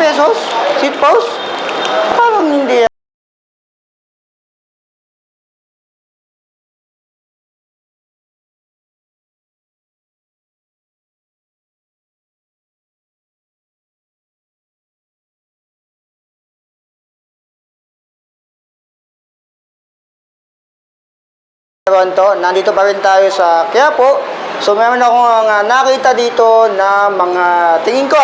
pesos? Seat post? Parang hindi. Nandito pa rin tayo sa Quiapo. So meron akong nakita dito na mga tingin ko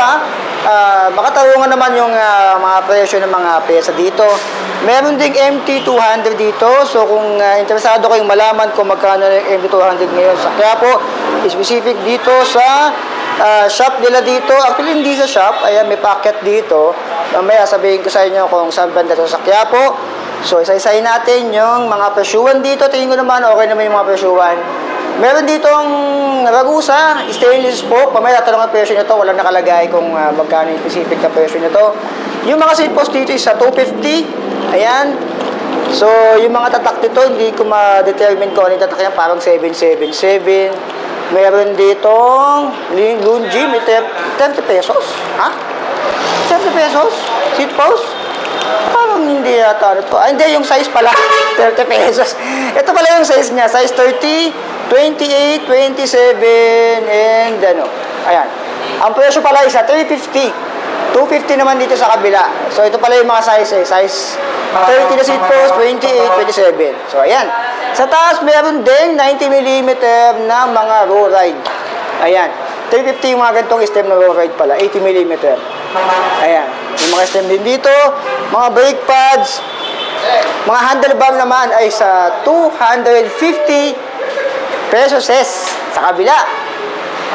makatarungan naman yung mga presyo ng mga pyesa dito. Meron ding MT200 dito. So kung interesado kayong malaman kung magkano yung MT200 ngayon sa Quiapo, specific dito sa shop nila dito. Actually hindi sa shop, ayan may packet dito. Mamaya sabihin ko sa inyo kung saan banda to sa Quiapo. So, isa-isahin natin yung mga presyuan dito. Tingin ko naman, okay naman yung mga presyuan. Meron ditong Ragusa, stainless spoke. Pamaya tatanong ang presyo nito. Walang nakalagay kung magkano yung specific na presyo nito. Yung mga seat post dito is sa 250. Ayan. So, yung mga tatak dito, hindi ko ma-determine kung ano yung tatak yan. Parang 777. Meron ditong Lungi, may 30 pesos. Ha? 30 pesos? Seat post? Parang hindi yata ito. Hindi, yung size pala. 30 pesos. Ito pala yung size niya. Size 30, 28, 27, and ano. Ayan. Ang presyo pala is 350. 250 naman dito sa kabila. So, ito pala yung mga size eh. Size 30 na seat post, 28, 27. So, ayan. Sa taas, meron din 90mm na mga row ride. Ayan. 350 yung mga ganitong stem na row ride pala. 80mm. Ayan. Yung mga stem din dito, mga brake pads, mga handlebar naman ay sa 250 pesos sa kabila.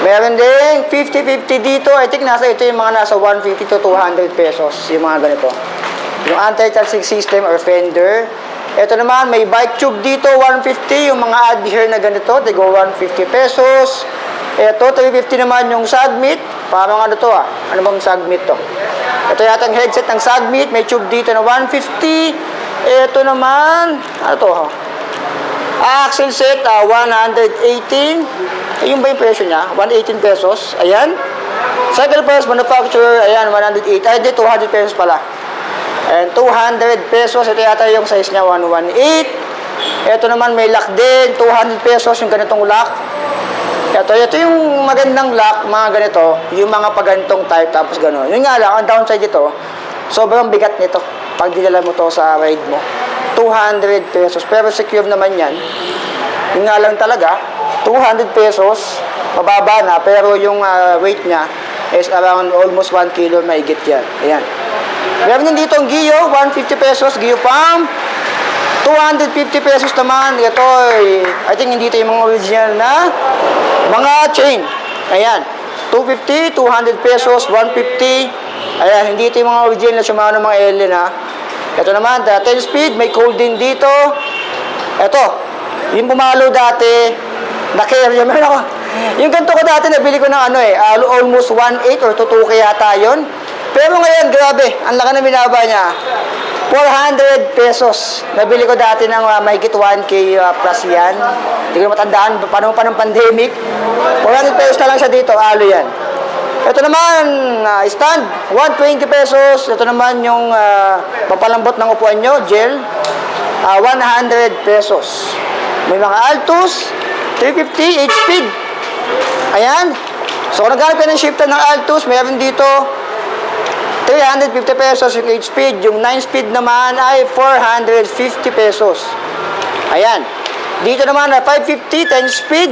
Meron din 50-50 dito. I think ito yung mga nasa 150 to 200 pesos. Yung mga ganito. Yung anti-touching system or fender. Ito naman, may bike tube dito, 150. Yung mga adhere na ganito, they go 150 pesos. Ito, 350 naman yung Sagmit. Parang ano to Ano bang Sagmit to? Ito yata ang headset ng Sagmit. May tube dito na 150. Ito naman, ano to Axle set, 118. Yung ba yung presyo niya? 118 pesos. Ayan. Cycle parts manufacturer, ayan, 108. Ay, di, 200 pesos pala. And 200 pesos. Ito yata yung size niya, 118. Ito naman may lock din. 200 pesos yung ganitong lock. Ito yung magandang lock, mga ganito, yung mga pagantong type, tapos gano'n. Yun nga lang, ang downside dito, sobrang bigat nito pag dinala mo to sa ride mo. 200 pesos, pero secure naman yan. Yun nga lang talaga, 200 pesos, mababa na, pero yung weight niya is around almost 1 kilo, mahigit yan. Ayan. Meron din dito ang Gio, 150 pesos, Gio Palm. 250 pesos naman. Ito, I think hindi ito yung mga original na mga chain. Ayan. 250, 200 pesos, 150. Ayan, hindi ito yung mga original na Shimano mga Ellen Ito naman, 10 speed, may cold din dito. Ito, yung pumalo dati, na-carry. Meron ako. Yung ganito ko dati, nabili ko ng almost 1.8 or 2.2 yata yun. Pero ngayon, grabe, ang laki na binaba niya. 400 pesos. Nabili ko dati ng mahigit 1K plus yan. Hindi ko matandaan, paano pa ng pandemic. 400 pesos na lang siya dito, alo yan. Ito naman, stand, 120 pesos. Ito naman yung papalambot ng upuan nyo, gel, 100 pesos. May mga Altus, 350, 8-speed. Ayan. So, kung naghanap ka ng shifter ng Altus, mayroon dito 350 pesos yung 8-speed. Yung 9-speed naman ay 450 pesos. Ayan. Dito naman na 550, 10-speed.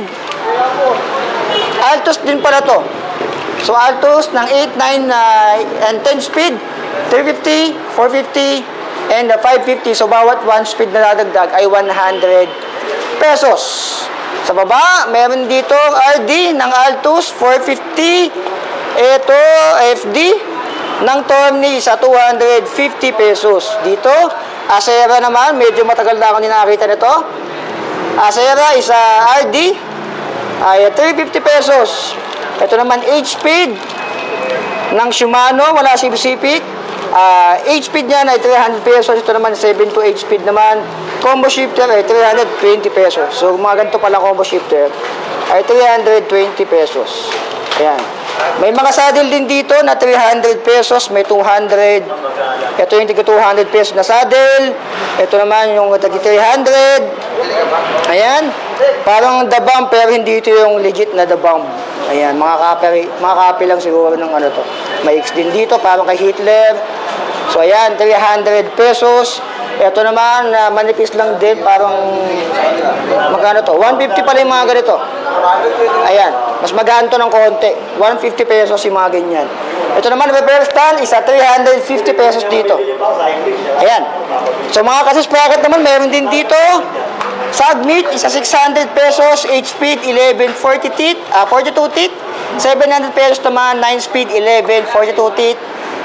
Altus din pala to. So, Altus ng 8, 9, and 10-speed, 350, 450, and 550. So, bawat 1-speed na nadagdag ay 100 pesos. Sa baba, meron dito RD ng Altus, 450. Ito, FD ng Tommy sa 250 pesos. Dito, Acera naman, medyo matagal na ako nakita nito. Acera is RD ay 350 pesos. Ito naman 8-speed ng Shimano, wala sipsipik. 8-speed niyan ay 300 pesos. Ito naman 7 to 8-speed naman. Combo shifter ay 320 pesos. So mga ganito pala combo shifter ay 320 pesos. Ayan. May mga saddle din dito na 300 pesos, may 200. Ito yung tiga 200 pesos na saddle. Ito naman yung tiga 300. Ayan. Parang The Bomb, pero hindi ito yung legit na The Bomb. Ayan, mga copy lang siguro ng ano to. May X din dito, parang kay Hitler. So ayan, 300 pesos. Ito naman, manipis lang din, parang magkano to? 150 pala yung mga ganito. Ayan, mas magaan to ng konti. 150 pesos yung mga ganyan. Ito naman, reverse stand, isa 350 pesos dito. Ayan. So mga kasispracket naman, meron din dito. Submit, isa 600 pesos, 8-speed, 11, 42 teeth. 700 pesos naman, 9-speed, 11, 42 teeth.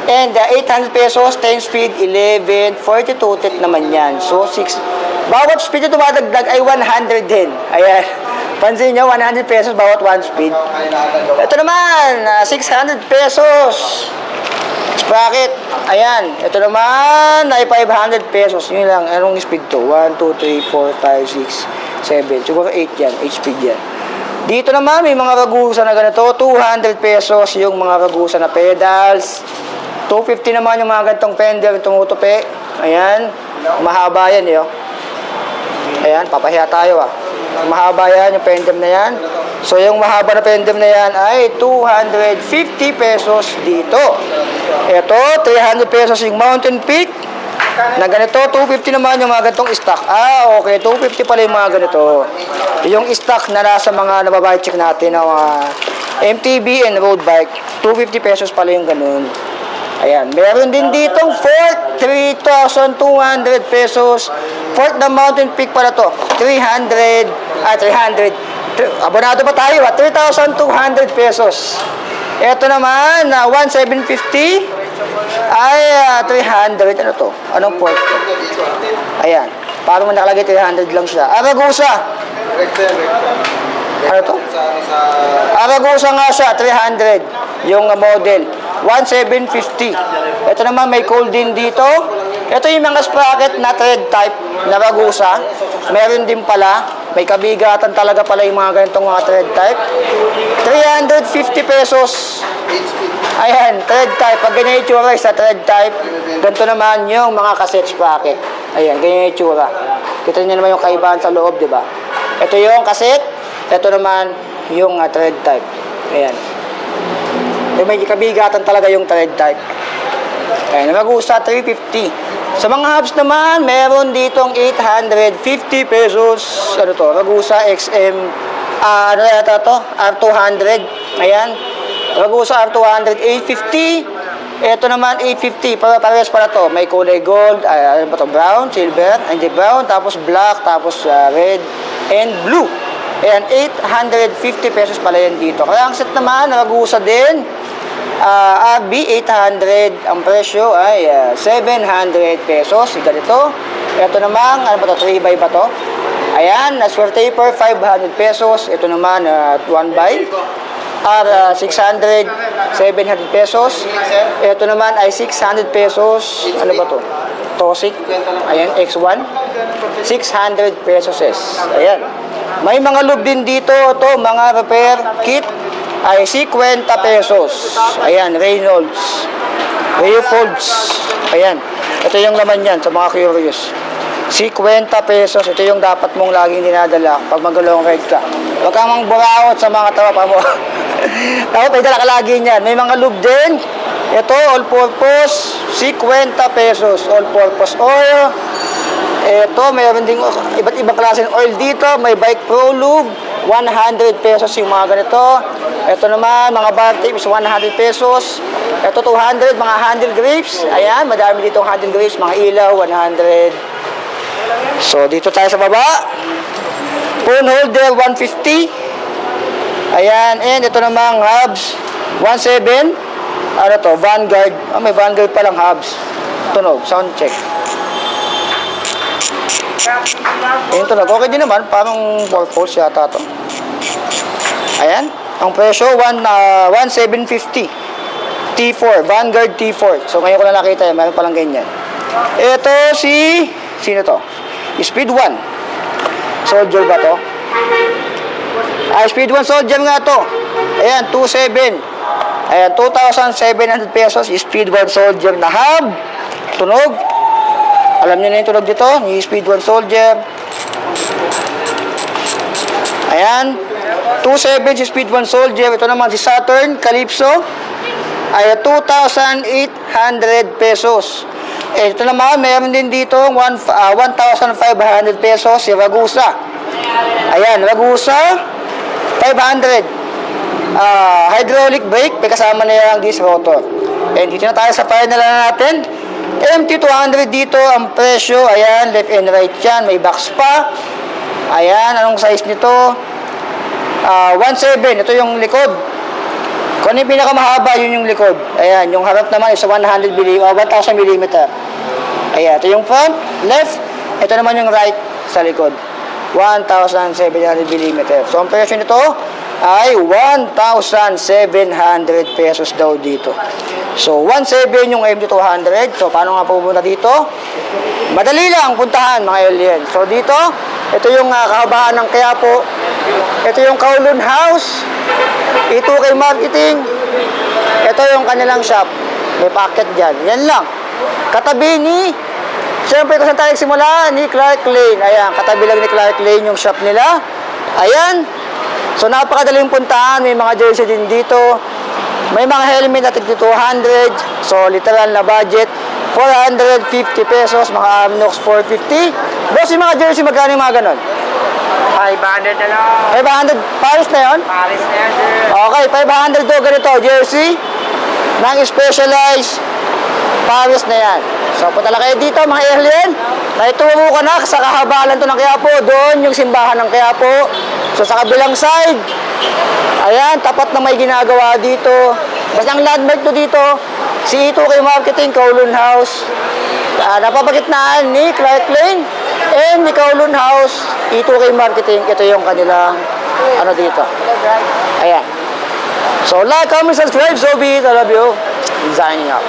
And 800 pesos, 10-speed, 11, 42 teeth naman yan. So, bawat speed na tumadagdag ay 100 din. Ayan. Pansin nyo, 100 pesos bawat 1 speed. Ito naman, 600 pesos. Sprocket. Ayan. Ito naman, ay 500 pesos. Yun lang. Anong speed to? 1, 2, 3, 4, 5, 6, 7. Siguro 8 yan. 8 speed yan. Dito naman, may mga ragusa na ganito. 200 pesos yung mga ragusa na pedals. 250 naman yung mga gantong fender, yung tumutupi. Ayan. Mahaba yan, eh. Ayan, papahiya tayo, ah. Mahaba yan, yung fender na yan. So, yung mahaba na fender na yan ay 250 pesos dito. Ito, 300 pesos yung Mountain Peak. Na ganito, 250 naman yung mga gantong stock. Ah, okay, 250 pala yung mga ganito. Yung stock na nasa mga nababike check natin na mga MTB and road bike, 250 pesos pala yung ganun. Ayan, meron din ditong Fort, 3,200 pesos. Fort na Mountain Peak pala to, 300. Abonado pa tayo, 3,200 pesos. Ito naman, 1,750 ay 300. Ano to? Anong Fort? Ayan, parang nakalagay 300 lang siya. Aragusa. Ano to? Aragusa nga siya, 300. Yung model. 1,750. Ito naman may cold din dito. Ito yung mga sprocket na thread type na ragusa. Meron din pala. May kabigatan talaga pala yung mga ganitong mga thread type. 350 pesos. Ayan, thread type. Pag ganyan yung itsura sa thread type, ganito naman yung mga cassette sprocket. Ayan, ganyan yung itsura. Kita niyo naman yung kaibahan sa loob, di ba? Ito yung cassette. Ito naman yung thread type. Ayan. May kabigatan talaga yung thread type. Ayan, Ragusa 350. Sa mga hubs naman, meron ditong 850 pesos. Ano to? Ragusa XM, ano yata to? R200. Ayan. Ragusa R200, 850. Ito naman, 850. Parehas pala to. May kulay gold, ano ba to? Brown, silver, hindi brown, tapos black, tapos red, and blue. Ayan, 850 pesos pala yan dito. Kaya ang set naman, Ragusa din. RB 800, ang presyo ay 700 pesos, ganito. Ito naman, ano ba to, 3x ba to? Ayan, square taper, 500 pesos. Ito naman, 1x, 600, 700 pesos. Ito naman ay 600 pesos. Ano ba to? Tosik. Ayan, X1, 600 pesos. Ayan. May mga lube din dito, to mga repair kit ay 50 pesos. Ayan, Reynolds. Folds. Ayan. Ito yung laman yan sa mga curious. 50 pesos. Ito yung dapat mong laging dinadala pag mag-long ride ka. Huwag kang mangburawot sa mga tropa mo. Dapat may dala ka lagi niyan. May mga lube din. Ito, all-purpose. 50 pesos. All-purpose oil. Ito, mayroon din iba't ibang klase ng oil dito. May Bike Pro Lube. 100 pesos yung mga ganito. Ito naman, mga bar tips, 100 pesos. Ito, 200, mga handle grips. Ayan, madami dito handle grips, mga ilaw, 100. So, dito tayo sa baba. Phone holder, 150. Ayan, and ito naman, hubs, 17. Ano to, Vanguard. May Vanguard palang hubs. Tunog, sound check. Ayan, tunog. Okay din naman, parang 4-pulse yata to. Ayan. Ang presyo, 1,750. T4, Vanguard T4. So, ngayon ko na nakita yan. Meron palang ganyan. Ito sino to? Speed 1. Soldier ba to? Speed 1 Soldier nga to. Ayan, 2.7. Ayan, 2,700 pesos, Speed 1 Soldier na hub. Tunog. Alam niyo na yung tunog dito, yung Speed 1 Soldier. Ayan, 2.7 si Speed 1 Soldier. Ito naman si Saturn Calypso ay 2,800 pesos. Eh, ito naman, meron din dito 1,500 pesos si Ragusa. Ayan, Ragusa 500. Hydraulic brake, may kasama na yung disc rotor. And dito na tayo sa final na natin. MT200 dito, ang presyo, ayan, left and right yan, may box pa. Ayan, anong size nito? 1.7, ito yung likod. Kung ano yung pinakamahaba, yun yung likod. Ayan, yung harap naman is 1,000 mm. Ayan, ito yung front, left. Ito naman yung right sa likod. 1,700 mm. So, ang presyo nito ay 1,700 pesos daw dito. So, 1.7 yung MT200. So, paano nga pupunta dito? Madali lang puntahan, mga alien. So, dito, ito yung kahabaan ng Quiapo. Ito yung Kowloon House. E2K Marketing. Ito yung kanilang shop. May packet dyan. Yan lang. Katabi ni, siyempre kung saan tayo simula, ni Clark Lane. Ayan, katabi lang ni Clark Lane yung shop nila. Ayan. So, napakadaling puntahan. May mga jersey din dito. May mga helmet na tig 200. So, literal na budget. 450 pesos. Mga Amnox 450. Boss, yung mga jersey, magkano yung mga ganon? 500 na lang. 500. Paris na yun? Paris na yan, sir. Okay, 500 do ganito. Jersey ng Specialized. Paris na yan. So, punta lang kayo dito, mga alien. Naituro ka na sa kahabalan to ng Quiapo. Doon yung simbahan ng Quiapo. So, sa kabilang side, ayan, tapat na may ginagawa dito. Basta ang landmark to dito, si E2K Marketing, Kowloon House. Napapagitnaan ni Clark Lane and ni Kowloon House, E2K Marketing. Ito yung kanilang, ano dito. Ayan. So, like, comment, subscribe. So be it. I love you. Signing out.